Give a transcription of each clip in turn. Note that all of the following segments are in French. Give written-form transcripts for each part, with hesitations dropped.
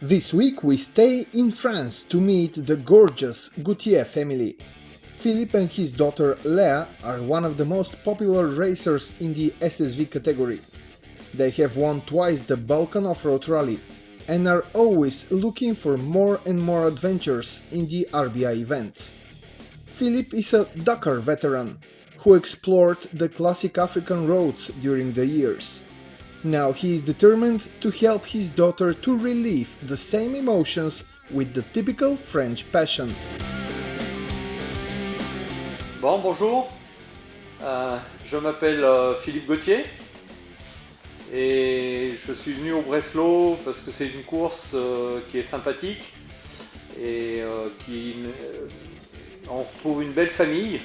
This week we stay in France to meet the gorgeous Gauthier family. Philippe and his daughter Léa are one of the most popular racers in the SSV category. They have won twice the Balkan Off-Road Rally and are always looking for more and more adventures in the RBI events. Philippe is a Dakar veteran who explored the classic African roads during the years. Now he is determined to help his daughter to relieve the same emotions with the typical French passion. Bon, bonjour, je m'appelle Philippe Gauthier et je suis venu au Breslau parce que c'est une course qui est sympathique et on retrouve une belle famille.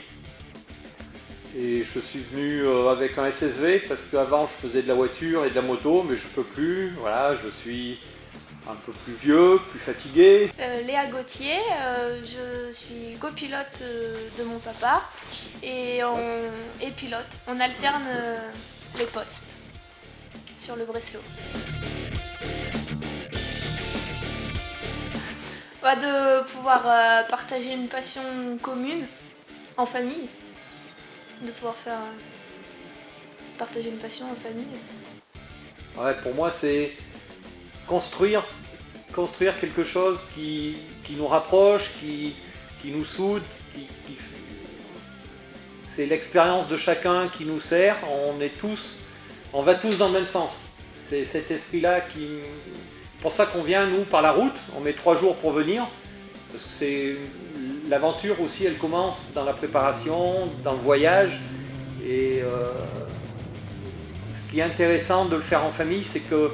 Et je suis venu avec un SSV parce qu'avant je faisais de la voiture et de la moto, mais je peux plus. Voilà, je suis un peu plus vieux, plus fatigué. Léa Gauthier, je suis copilote de mon papa et pilote. On alterne les postes sur le Breslau. De pouvoir partager une passion commune en famille. De pouvoir partager une passion en famille. Ouais, pour moi, c'est construire quelque chose qui nous rapproche, qui nous soude, c'est l'expérience de chacun qui nous sert. On va tous dans le même sens. C'est cet esprit-là pour ça qu'on vient, nous, par la route. On met 3 jours pour venir, parce que l'aventure aussi, elle commence dans la préparation, dans le voyage. Et ce qui est intéressant de le faire en famille, c'est que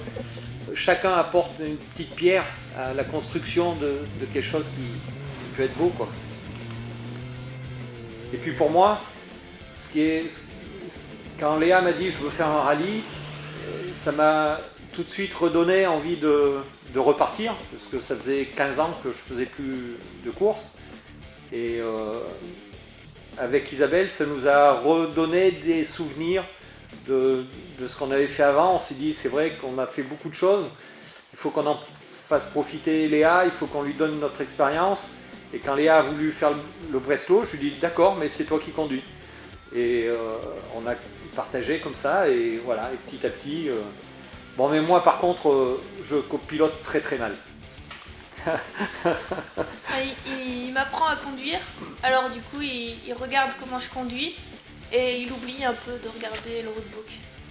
chacun apporte une petite pierre à la construction de quelque chose qui peut être beau, quoi. Et puis pour moi, quand Léa m'a dit je veux faire un rallye, ça m'a tout de suite redonné envie de repartir, parce que ça faisait 15 ans que je faisais plus de courses. Et avec Isabelle, ça nous a redonné des souvenirs de ce qu'on avait fait avant. On s'est dit, c'est vrai qu'on a fait beaucoup de choses, il faut qu'on en fasse profiter Léa, il faut qu'on lui donne notre expérience. Et quand Léa a voulu faire le Breslau, je lui ai dit, d'accord, mais c'est toi qui conduis. Et on a partagé comme ça, et voilà, et petit à petit... Bon, mais moi, par contre, je copilote très très mal. Il m'apprend à conduire, alors du coup il regarde comment je conduis et il oublie un peu de regarder le roadbook.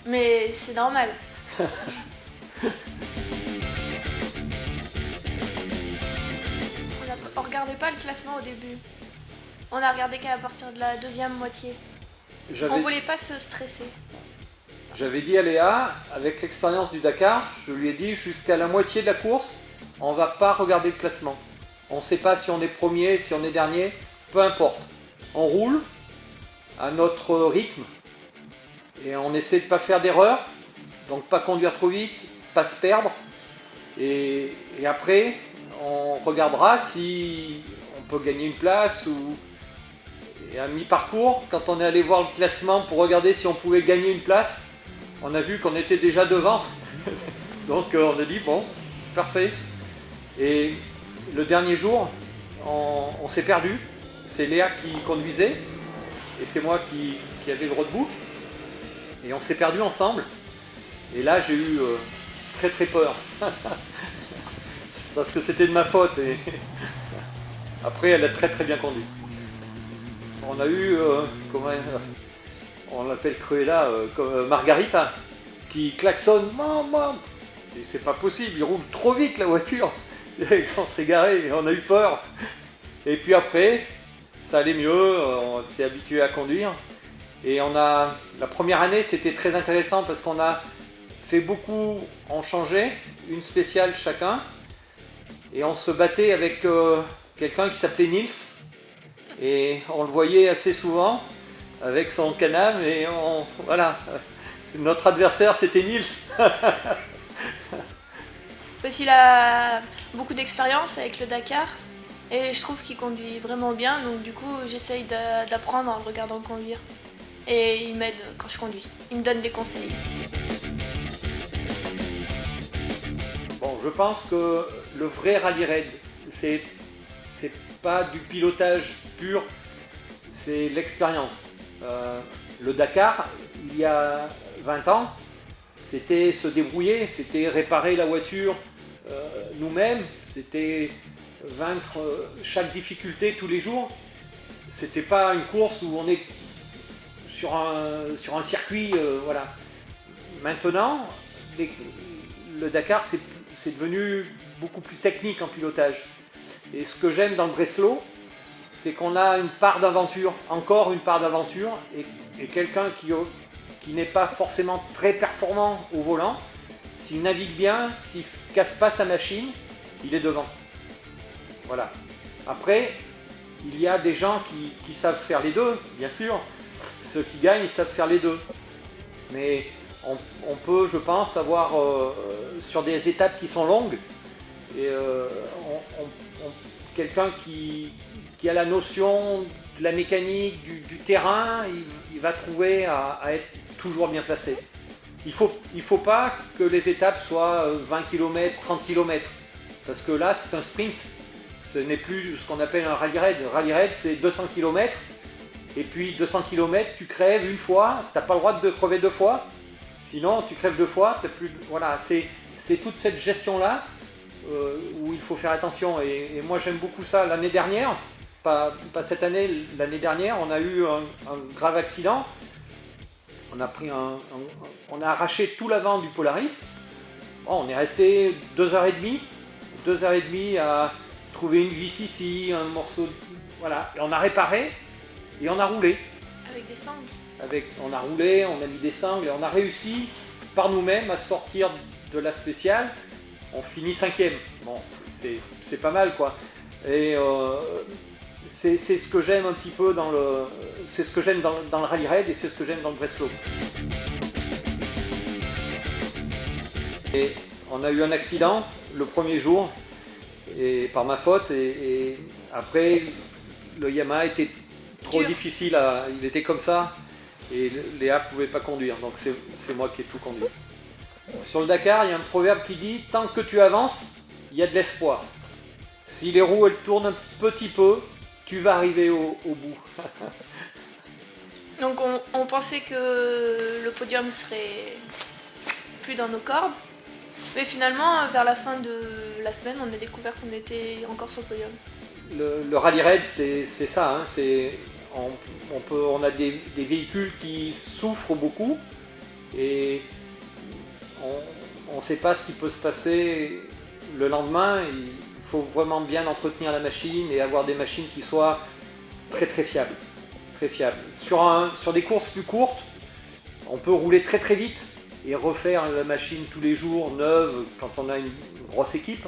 Mais c'est normal. On regardait pas le classement au début. On a regardé qu'à partir de la deuxième moitié. On voulait pas se stresser. J'avais dit à Léa, avec l'expérience du Dakar, je lui ai dit jusqu'à la moitié de la course, on ne va pas regarder le classement. On ne sait pas si on est premier, si on est dernier, peu importe. On roule à notre rythme et on essaie de ne pas faire d'erreur, donc pas conduire trop vite, pas se perdre. Et après, on regardera si on peut gagner une place ou... Et à mi-parcours, quand on est allé voir le classement pour regarder si on pouvait gagner une place, on a vu qu'on était déjà devant. Donc on a dit, bon, parfait. Et le dernier jour, on s'est perdu. C'est Léa qui conduisait et c'est moi qui avait le roadbook. Et on s'est perdu ensemble. Et là, j'ai eu très très peur. C'est parce que c'était de ma faute. Et après, elle a très très bien conduit. On a eu, on l'appelle Cruella, comme Margarita, qui klaxonne, maman. Et c'est pas possible, il roule trop vite la voiture. Et quand on s'est garé, on a eu peur. Et puis après, ça allait mieux, on s'est habitué à conduire. Et la première année, c'était très intéressant parce qu'on a fait beaucoup, on changeait, une spéciale chacun. Et on se battait avec quelqu'un qui s'appelait Nils. Et on le voyait assez souvent avec son Can-Am et voilà. Notre adversaire, c'était Nils. Parce qu'il a beaucoup d'expérience avec le Dakar et je trouve qu'il conduit vraiment bien, donc du coup j'essaye d'apprendre en le regardant conduire. Et il m'aide quand je conduis, il me donne des conseils. Bon, je pense que le vrai rallye raid, c'est pas du pilotage pur, c'est l'expérience. Le Dakar, il y a 20 ans, c'était se débrouiller, c'était réparer la voiture nous-mêmes, c'était vaincre chaque difficulté tous les jours. C'était pas une course où on est sur un circuit, voilà. Maintenant, le Dakar, c'est devenu beaucoup plus technique en pilotage. Et ce que j'aime dans le Breslau, c'est qu'on a une part d'aventure, encore une part d'aventure, et quelqu'un qui n'est pas forcément très performant au volant, s'il navigue bien, s'il ne casse pas sa machine, il est devant. Voilà. Après, il y a des gens qui savent faire les deux, bien sûr. Ceux qui gagnent, ils savent faire les deux. Mais on peut, je pense, avoir sur des étapes qui sont longues, et quelqu'un qui a la notion de la mécanique, du terrain, il va trouver à être toujours bien placé. Il faut pas que les étapes soient 20 km, 30 km, parce que là c'est un sprint. Ce n'est plus ce qu'on appelle un rallye raid. Rallye raid, c'est 200 km, et puis 200 km, tu crèves une fois, tu n'as pas le droit de crever deux fois, sinon tu crèves deux fois, t'as plus... Voilà, c'est toute cette gestion-là où il faut faire attention. Et moi j'aime beaucoup ça. L'année dernière, pas cette année, l'année dernière, on a eu un grave accident. On a arraché tout l'avant du Polaris. Bon, on est resté 2h30 à trouver une vis ici, un morceau, voilà. Et on a réparé et on a roulé. Avec des sangles. On a roulé, on a mis des sangles et on a réussi par nous-mêmes à sortir de la spéciale. On finit 5e. Bon, c'est pas mal, quoi. Et c'est ce que j'aime un petit peu c'est ce que j'aime dans le rallye raid, et c'est ce que j'aime dans le Breslau. Et on a eu un accident le premier jour, et par ma faute, et après le Yamaha était trop difficile, il était comme ça, et Léa ne pouvait pas conduire, donc c'est moi qui ai tout conduit. Sur le Dakar, il y a un proverbe qui dit « Tant que tu avances, il y a de l'espoir. Si les roues elles tournent un petit peu, tu vas arriver au bout. » Donc on pensait que le podium serait plus dans nos cordes, mais finalement vers la fin de la semaine on a découvert qu'on était encore sur le podium. Le rallye raid, c'est ça, hein, on a des véhicules qui souffrent beaucoup, et on ne sait pas ce qui peut se passer le lendemain. Il faut vraiment bien entretenir la machine et avoir des machines qui soient très très fiables. Très fiables. Sur des courses plus courtes, on peut rouler très très vite et refaire la machine tous les jours, neuve, quand on a une grosse équipe.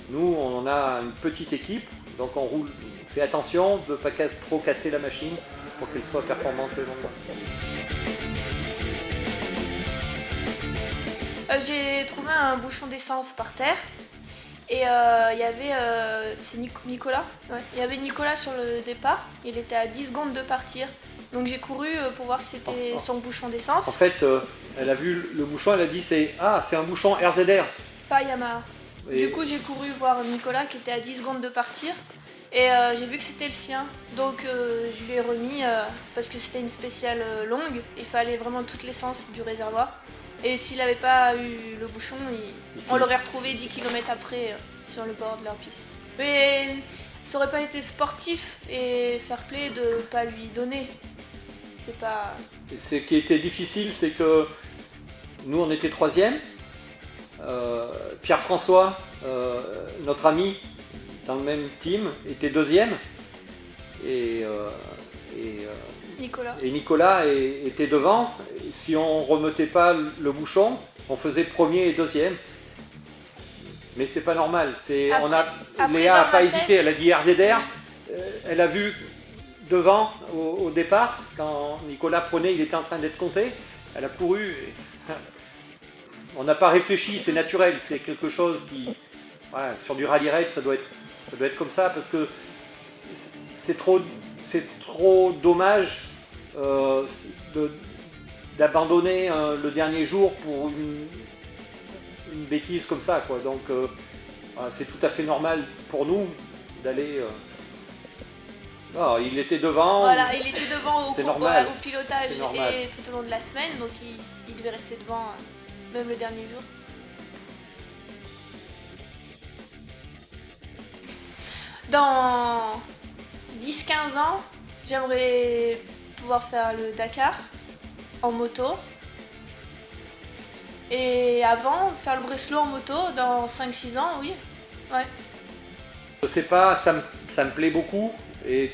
Nous, on a une petite équipe, donc on fait attention de ne pas trop casser la machine pour qu'elle soit performante le lendemain. J'ai trouvé un bouchon d'essence par terre, et il y avait c'est Nicolas, ouais. Il y avait Nicolas sur le départ, il était à 10 secondes de partir, donc j'ai couru pour voir si c'était son bouchon d'essence. En fait, elle a vu le bouchon, elle a dit c'est un bouchon RZR. Pas Yamaha. Et... Du coup j'ai couru voir Nicolas qui était à 10 secondes de partir, et j'ai vu que c'était le sien, donc je lui ai remis parce que c'était une spéciale longue, il fallait vraiment toute l'essence du réservoir. Et s'il n'avait pas eu le bouchon, on l'aurait retrouvé 10 km après sur le bord de leur piste. Mais ça aurait pas été sportif et fair play de ne pas lui donner. C'est pas... Et ce qui était difficile, c'est que nous on était 3e. Pierre-François, notre ami dans le même team, était 2e. Et Nicolas était devant. Si on ne remettait pas le bouchon, on faisait 1er et 2e. Mais c'est pas normal. Léa n'a pas hésité, elle a dit RZR. Elle a vu devant au départ, quand Nicolas prenait, il était en train d'être compté. Elle a couru. On n'a pas réfléchi, c'est naturel. C'est quelque chose qui... Voilà, sur du rallye raid, ça doit être comme ça, parce que c'est trop dommage d'abandonner le dernier jour pour une bêtise comme ça, quoi. Donc c'est tout à fait normal pour nous d'aller. Il était devant. Voilà, il était devant au pilotage et tout au long de la semaine, donc il devait rester devant même le dernier jour. Dans 10-15 ans, j'aimerais pouvoir faire le Dakar en moto. Et avant, faire le Breslau en moto dans 5-6 ans, oui. Ouais. Je sais pas, ça me plaît beaucoup,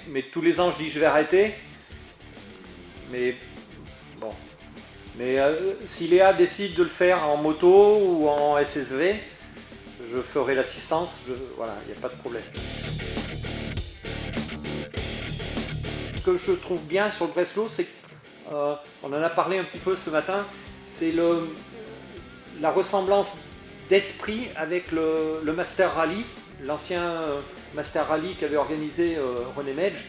mais tous les ans je dis je vais arrêter. Mais bon. Mais si Léa décide de le faire en moto ou en SSV, je ferai l'assistance, voilà, il n'y a pas de problème. Ce que je trouve bien sur le Breslau, c'est qu'on en a parlé un petit peu ce matin, c'est la ressemblance d'esprit avec le Master Rally, l'ancien Master Rally qu'avait organisé René Medge.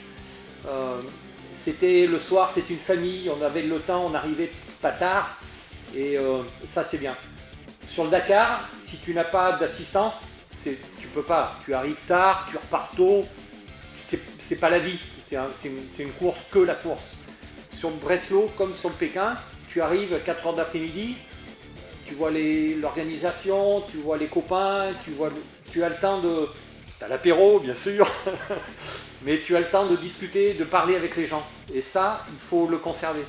C'était le soir, c'était une famille, on avait le temps, on arrivait pas tard, et ça c'est bien. Sur le Dakar, si tu n'as pas d'assistance, tu peux pas, tu arrives tard, tu repars tôt, c'est pas la vie, c'est une course que la course. Sur le Breslau, comme sur le Pékin, tu arrives à 4h d'après-midi, tu vois l'organisation, tu vois les copains, tu as le temps de... Tu as l'apéro, bien sûr, mais tu as le temps de discuter, de parler avec les gens. Et ça, il faut le conserver.